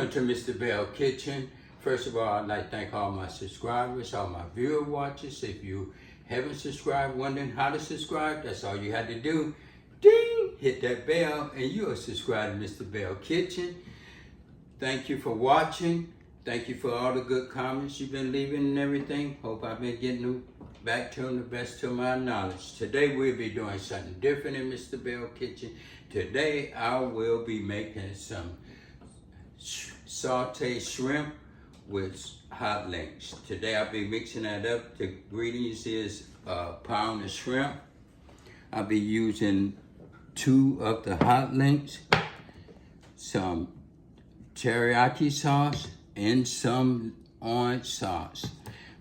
Welcome to Mr. Bell Kitchen. First of all, I'd like to thank all my subscribers, all my viewer watchers. If you haven't subscribed, wondering how to subscribe, that's all you had to do. Ding! Hit that bell and you're subscribed to Mr. Bell Kitchen. Thank you for watching. Thank you for all the good comments you've been leaving and everything. Hope I've been getting back to them the best to my knowledge. Today we'll be doing something different in Mr. Bell Kitchen. Today I will be making some sauteed shrimp with hot links. Today I'll be mixing that up. The ingredients is a pound of shrimp. I'll be using 2 of the hot links, some teriyaki sauce, and some orange sauce,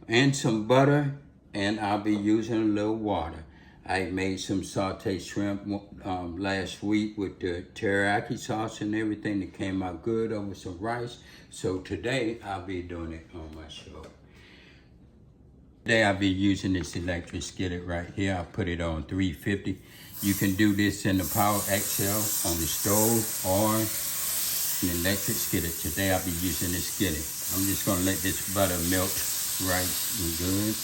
and some butter, and I'll be using a little water. I made some sauteed shrimp last week with the teriyaki sauce and everything that came out good over some rice. So today I'll be doing it on my show. Today I'll be using this electric skillet right here. I put it on 350. You can do this in the Power XL on the stove or an electric skillet. Today I'll be using this skillet. I'm just gonna let this butter melt right and good.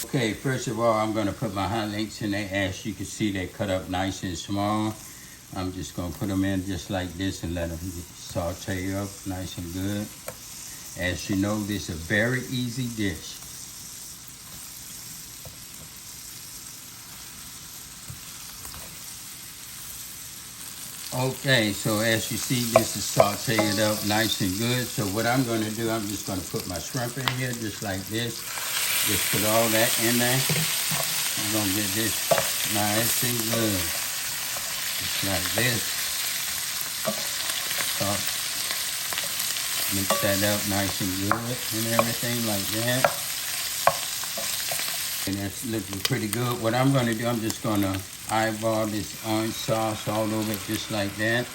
Okay, first of all, I'm gonna put my hot links in there. As you can see, they cut up nice and small. I'm just gonna put them in just like this and let them saute up nice and good. As you know, this is a very easy dish. Okay, so as you see, this is sauteed up nice and good. So what I'm gonna do, I'm just gonna put my shrimp in here just like this. Just put all that in there. I'm gonna get this nice and good. Just like this. So mix that up nice and good and everything like that. And that's looking pretty good. What I'm gonna do, I'm just gonna eyeball this orange sauce all over it just like that.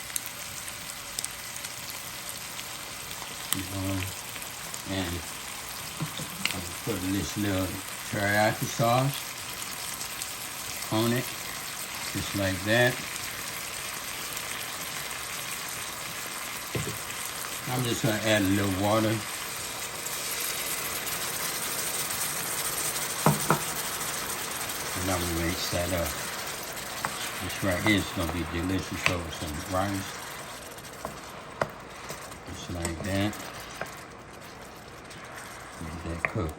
And I'm putting this little teriyaki sauce on it, just like that. I'm just gonna add a little water. And I'm gonna mix that up. This right here is gonna be delicious over some rice. Just like that. Let that cook.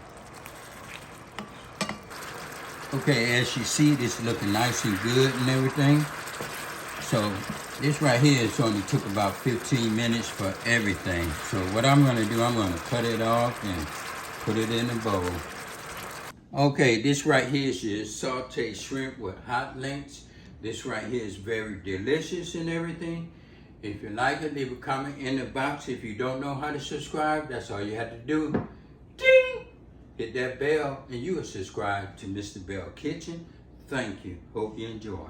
Okay, as you see, this is looking nice and good and everything. So this right here is only took about 15 minutes for everything. So what I'm gonna do, I'm gonna cut it off and put it in a bowl. Okay, this right here is your sauteed shrimp with hot links. This right here is very delicious and everything. If you like it, leave a comment in the box. If you don't know how to subscribe, that's all you have to do. Ding! Hit that bell and you are subscribed to Mr. Bell Kitchen. Thank you. Hope you enjoy.